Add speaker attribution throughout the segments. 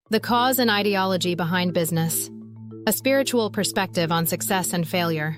Speaker 1: The cause and ideology behind business. A spiritual perspective on success and failure.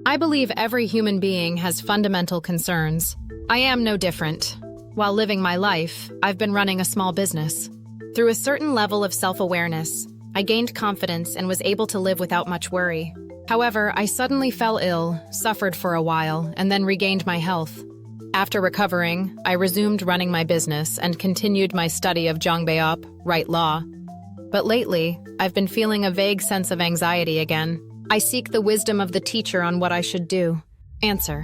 Speaker 1: I believe every human being has fundamental concerns. I am no different. While living my life, I've been running a small business. Through a certain level of self-awareness, I gained confidence and was able to live without much worry. However, I suddenly fell ill, suffered for a while, and then regained my health. After recovering, I resumed running my business and continued my study of GONG, right law. But lately, I've been feeling a vague sense of anxiety again. I seek the wisdom of the teacher on what I should do. Answer.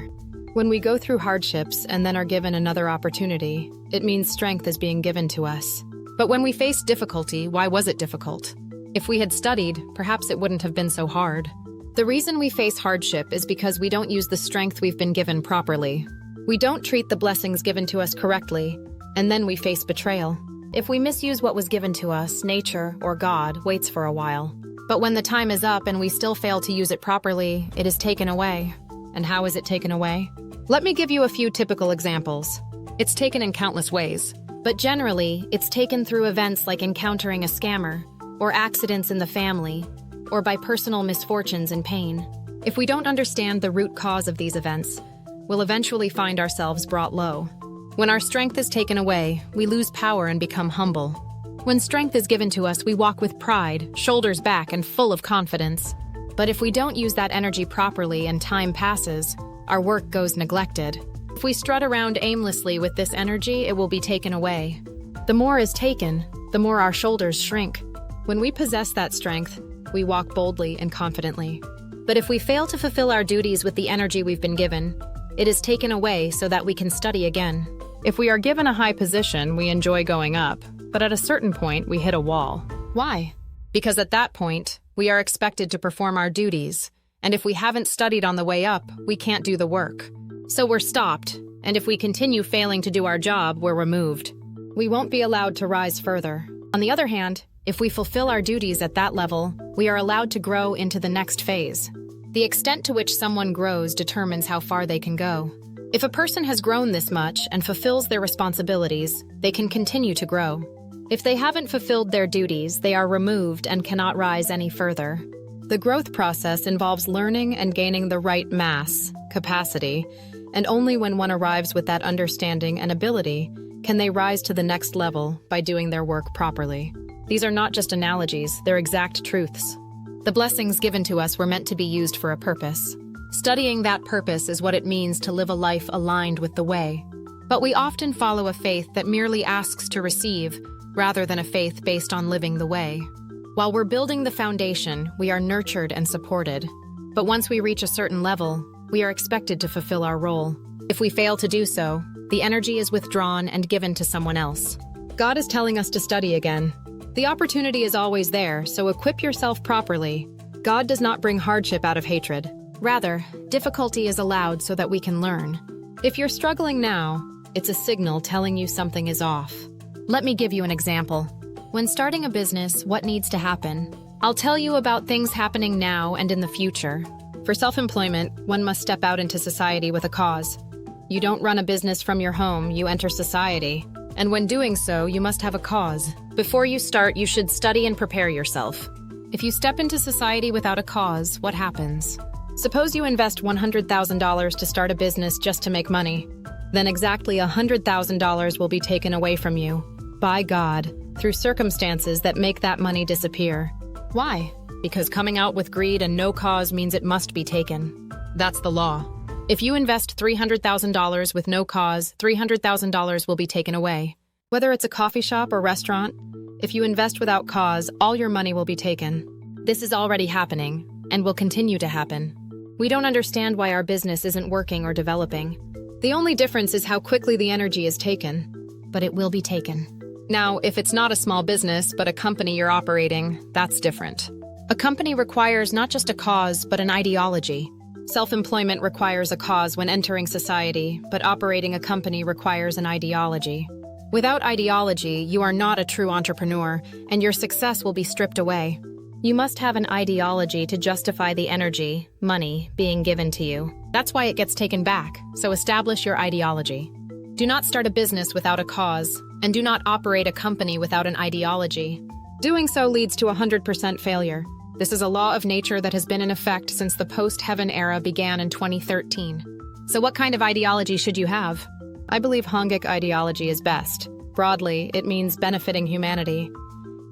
Speaker 1: When we go through hardships and then are given another opportunity, it means strength is being given to us. But when we face difficulty, why was it difficult? If we had studied, perhaps it wouldn't have been so hard. The reason we face hardship is because we don't use the strength we've been given properly. We don't treat the blessings given to us correctly, and then we face betrayal. If we misuse what was given to us, nature or God waits for a while. But when the time is up and we still fail to use it properly, it is taken away. And how is it taken away? Let me give you a few typical examples. It's taken in countless ways, but generally, it's taken through events like encountering a scammer, or accidents in the family, or by personal misfortunes and pain. If we don't understand the root cause of these events, we'll eventually find ourselves brought low. When our strength is taken away, we lose power and become humble. When strength is given to us, we walk with pride, shoulders back, and full of confidence. But if we don't use that energy properly and time passes, our work goes neglected. If we strut around aimlessly with this energy, it will be taken away. The more is taken, the more our shoulders shrink. When we possess that strength, we walk boldly and confidently. But if we fail to fulfill our duties with the energy we've been given, it is taken away so that we can study again. If we are given a high position, we enjoy going up, but at a certain point, we hit a wall. Why? Because at that point, we are expected to perform our duties, and if we haven't studied on the way up, we can't do the work. So we're stopped, and if we continue failing to do our job, we're removed. We won't be allowed to rise further. On the other hand, if we fulfill our duties at that level, we are allowed to grow into the next phase. The extent to which someone grows determines how far they can go. If a person has grown this much and fulfills their responsibilities, they can continue to grow. If they haven't fulfilled their duties, they are removed and cannot rise any further. The growth process involves learning and gaining the right mass, capacity, and only when one arrives with that understanding and ability can they rise to the next level by doing their work properly. These are not just analogies, they're exact truths. The blessings given to us were meant to be used for a purpose. Studying that purpose is what it means to live a life aligned with the way. But we often follow a faith that merely asks to receive, rather than a faith based on living the way. While we're building the foundation, we are nurtured and supported. But once we reach a certain level, we are expected to fulfill our role. If we fail to do so, the energy is withdrawn and given to someone else. God is telling us to study again. The opportunity is always there, so equip yourself properly. God does not bring hardship out of hatred. Rather, difficulty is allowed so that we can learn. If you're struggling now, it's a signal telling you something is off. Let me give you an example. When starting a business, what needs to happen? I'll tell you about things happening now and in the future. For self-employment, one must step out into society with a cause. You don't run a business from your home, you enter society. And when doing so, you must have a cause. Before you start, you should study and prepare yourself. If you step into society without a cause, what happens? Suppose you invest $100,000 to start a business just to make money. Then exactly $100,000 will be taken away from you, by God, through circumstances that make that money disappear. Why? Because coming out with greed and no cause means it must be taken. That's the law. If you invest $300,000 with no cause, $300,000 will be taken away. Whether it's a coffee shop or restaurant, if you invest without cause, all your money will be taken. This is already happening, and will continue to happen. We don't understand why our business isn't working or developing. The only difference is how quickly the energy is taken, but it will be taken. Now, if it's not a small business, but a company you're operating, that's different. A company requires not just a cause, but an ideology. Self-employment requires a cause when entering society, but operating a company requires an ideology. Without ideology, you are not a true entrepreneur, and your success will be stripped away. You must have an ideology to justify the energy, money, being given to you. That's why it gets taken back, so establish your ideology. Do not start a business without a cause. and do not operate a company without an ideology. Doing so leads to 100% failure. This is a law of nature that has been in effect since the post-heaven era began in 2013. So what kind of ideology should you have? I believe Hongik ideology is best. Broadly, it means benefiting humanity.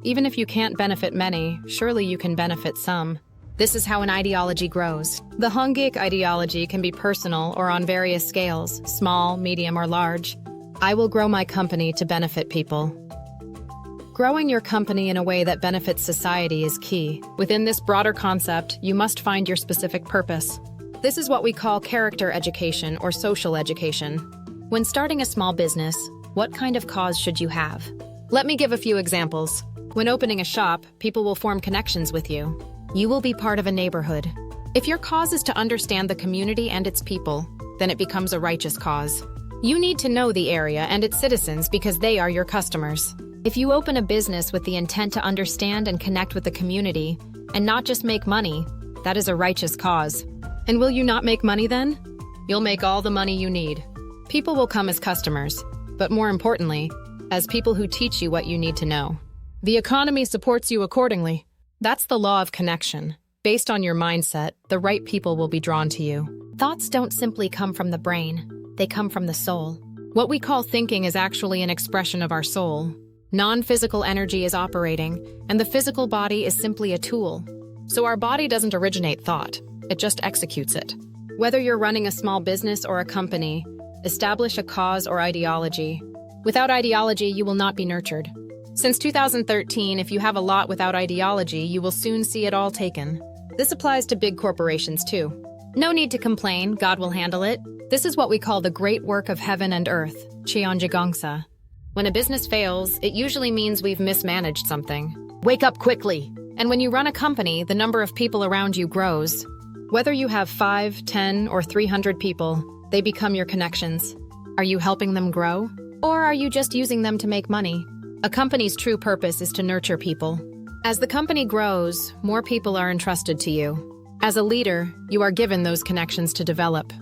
Speaker 1: Even if you can't benefit many, surely you can benefit some. This is how an ideology grows. The Hongik ideology can be personal or on various scales, small, medium, or large. I will grow my company to benefit people. Growing your company in a way that benefits society is key. Within this broader concept, you must find your specific purpose. This is what we call character education or social education. When starting a small business, what kind of cause should you have? Let me give a few examples. When opening a shop, people will form connections with you. You will be part of a neighborhood. If your cause is to understand the community and its people, then it becomes a righteous cause. You need to know the area and its citizens because they are your customers. If you open a business with the intent to understand and connect with the community, and not just make money, that is a righteous cause. And will you not make money then? You'll make all the money you need. People will come as customers, but more importantly, as people who teach you what you need to know. The economy supports you accordingly. That's the law of connection. Based on your mindset, the right people will be drawn to you. Thoughts don't simply come from the brain, they come from the soul. What we call thinking is actually an expression of our soul. Non-physical energy is operating, and the physical body is simply a tool. So our body doesn't originate thought, it just executes it. Whether you're running a small business or a company, establish a cause or ideology. Without ideology, you will not be nurtured. Since 2013, if you have a lot without ideology, you will soon see it all taken. This applies to big corporations too. No need to complain, God will handle it. This is what we call the great work of heaven and earth, CHEON. When a business fails, it usually means we've mismanaged something. Wake up quickly! And when you run a company, the number of people around you grows. Whether you have 5, 10, or 300 people, they become your connections. Are you helping them grow? Or are you just using them to make money? A company's true purpose is to nurture people. As the company grows, more people are entrusted to you. As a leader, you are given those connections to develop.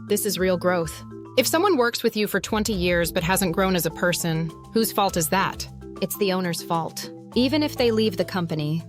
Speaker 1: This is real growth. If someone works with you for 20 years but hasn't grown as a person, whose fault is that? It's the owner's fault. Even if they leave the company,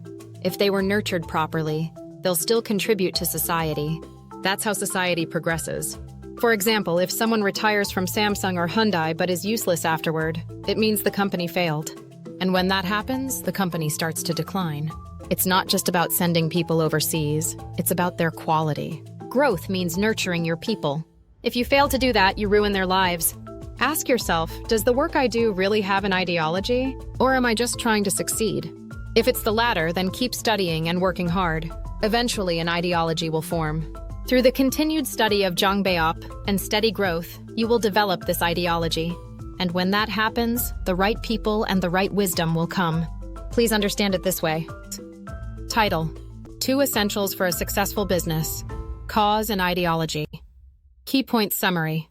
Speaker 1: if they were nurtured properly, they'll still contribute to society. That's how society progresses. For example, if someone retires from Samsung or Hyundai but is useless afterward, it means the company failed. And when that happens, the company starts to decline. It's not just about sending people overseas, it's about their quality. Growth means nurturing your people. If you fail to do that, you ruin their lives. Ask yourself, does the work I do really have an ideology? Or am I just trying to succeed? If it's the latter, then keep studying and working hard. Eventually, an ideology will form. Through the continued study of Jongbeop and steady growth, you will develop this ideology. And when that happens, the right people and the right wisdom will come. Please understand it this way. Title: 2 Essentials for a Successful Business. Cause and Ideology. Key points summary.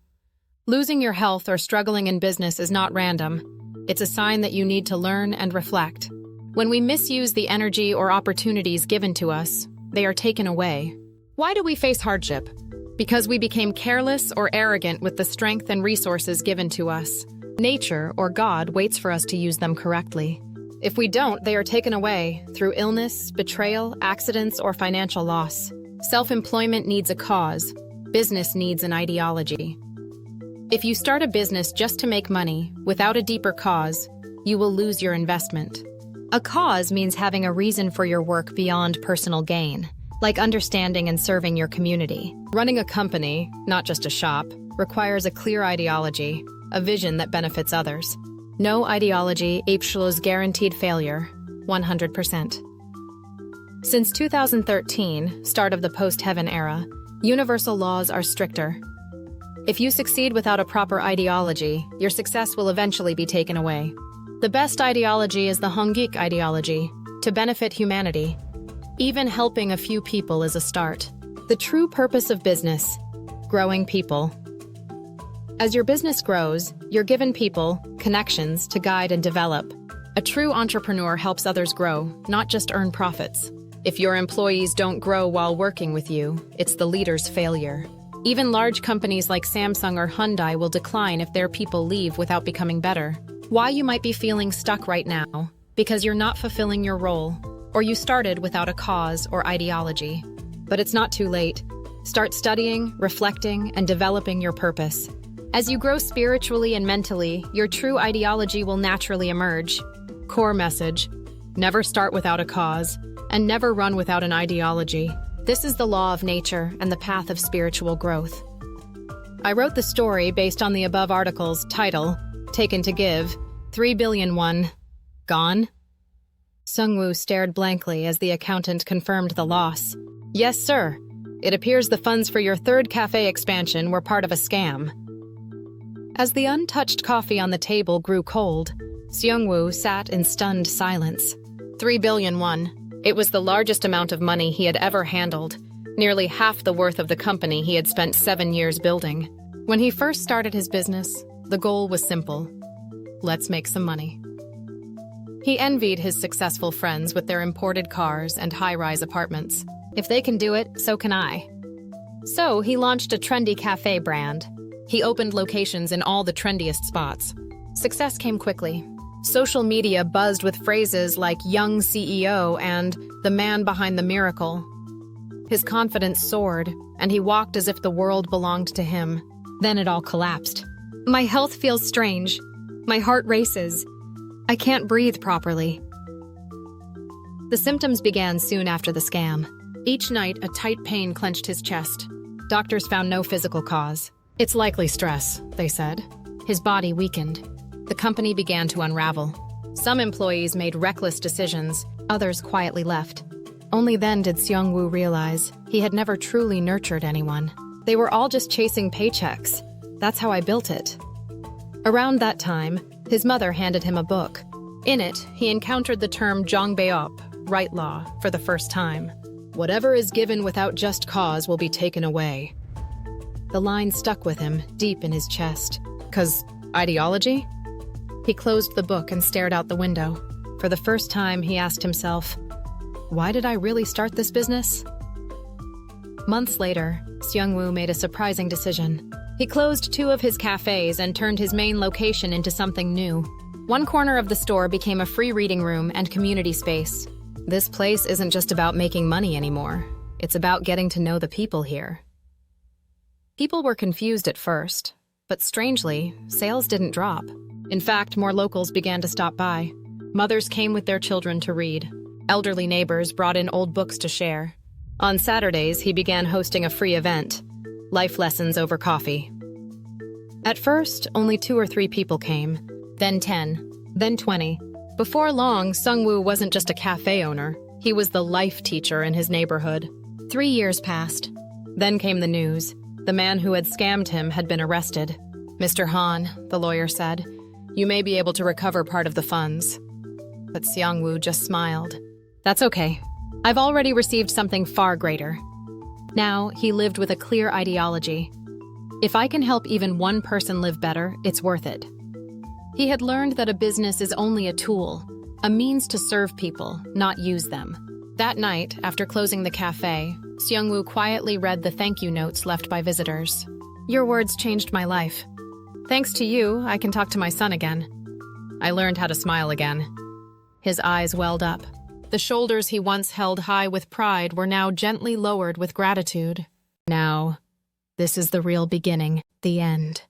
Speaker 1: Losing your health or struggling in business is not random. It's a sign that you need to learn and reflect. When we misuse the energy or opportunities given to us, they are taken away. Why do we face hardship? Because we became careless or arrogant with the strength and resources given to us. Nature, or God, waits for us to use them correctly. If we don't, they are taken away through illness, betrayal, accidents, or financial loss. Self-employment needs a cause. Business needs an ideology. If you start a business just to make money, without a deeper cause, you will lose your investment. A cause means having a reason for your work beyond personal gain, like understanding and serving your community. Running a company, not just a shop, requires a clear ideology, a vision that benefits others. No ideology equals guaranteed failure, 100%. Since 2013, start of the post-heaven era, universal laws are stricter. If you succeed without a proper ideology, your success will eventually be taken away. The best ideology is the Hongik ideology, to benefit humanity. Even helping a few people is a start. The true purpose of business: growing people. As your business grows, you're given people, connections to guide and develop. A true entrepreneur helps others grow, not just earn profits. If your employees don't grow while working with you, it's the leader's failure. Even large companies like Samsung or Hyundai will decline if their people leave without becoming better. Why you might be feeling stuck right now, because you're not fulfilling your role, or you started without a cause or ideology. But it's not too late. Start studying, reflecting, and developing your purpose. As you grow spiritually and mentally, your true ideology will naturally emerge. Core message: never start without a cause, and never run without an ideology. This is the law of nature and the path of spiritual growth. I wrote the story based on the above article's title, Taken to Give, 3 billion won. Gone? Sung-woo stared blankly as the accountant confirmed the loss. Yes, sir. It appears the funds for your third cafe expansion were part of a scam. As the untouched coffee on the table grew cold, Seung-woo sat in stunned silence. 3 billion won. It was the largest amount of money he had ever handled, nearly half the worth of the company he had spent 7 years building. When he first started his business, the goal was simple. Let's make some money. He envied his successful friends with their imported cars and high-rise apartments. If they can do it, so can I. So he launched a trendy cafe brand. He opened locations in all the trendiest spots. Success came quickly. Social media buzzed with phrases like young CEO and the man behind the miracle. His confidence soared, and he walked as if the world belonged to him. Then it all collapsed. My health feels strange. My heart races. I can't breathe properly. The symptoms began soon after the scam. Each night, a tight pain clenched his chest. Doctors found no physical cause. It's likely stress, they said. His body weakened. The company began to unravel. Some employees made reckless decisions, others quietly left. Only then did Seung-woo realize he had never truly nurtured anyone. They were all just chasing paychecks. That's how I built it. Around that time, his mother handed him a book. In it, he encountered the term Jongbeop, right law, for the first time. Whatever is given without just cause will be taken away. The line stuck with him, deep in his chest. 'Cause ideology? He closed the book and stared out the window. For the first time, he asked himself, why did I really start this business? Months later, Seung-woo made a surprising decision. He closed 2 of his cafes and turned his main location into something new. One corner of the store became a free reading room and community space. This place isn't just about making money anymore. It's about getting to know the people here. People were confused at first, but strangely, sales didn't drop. In fact, more locals began to stop by. Mothers came with their children to read. Elderly neighbors brought in old books to share. On Saturdays, he began hosting a free event, life lessons over coffee. At first, only 2 or 3 people came, then 10, then 20. Before long, Sung-woo wasn't just a cafe owner. He was the life teacher in his neighborhood. 3 years passed. Then came the news. The man who had scammed him had been arrested. Mr. Han, the lawyer said, you may be able to recover part of the funds. But Seung-woo just smiled. That's okay. I've already received something far greater. Now, he lived with a clear ideology. If I can help even one person live better, it's worth it. He had learned that a business is only a tool, a means to serve people, not use them. That night, after closing the cafe, Seung-woo quietly read the thank you notes left by visitors. Your words changed my life. Thanks to you, I can talk to my son again. I learned how to smile again. His eyes welled up. The shoulders he once held high with pride were now gently lowered with gratitude. Now, this is the real beginning, the end.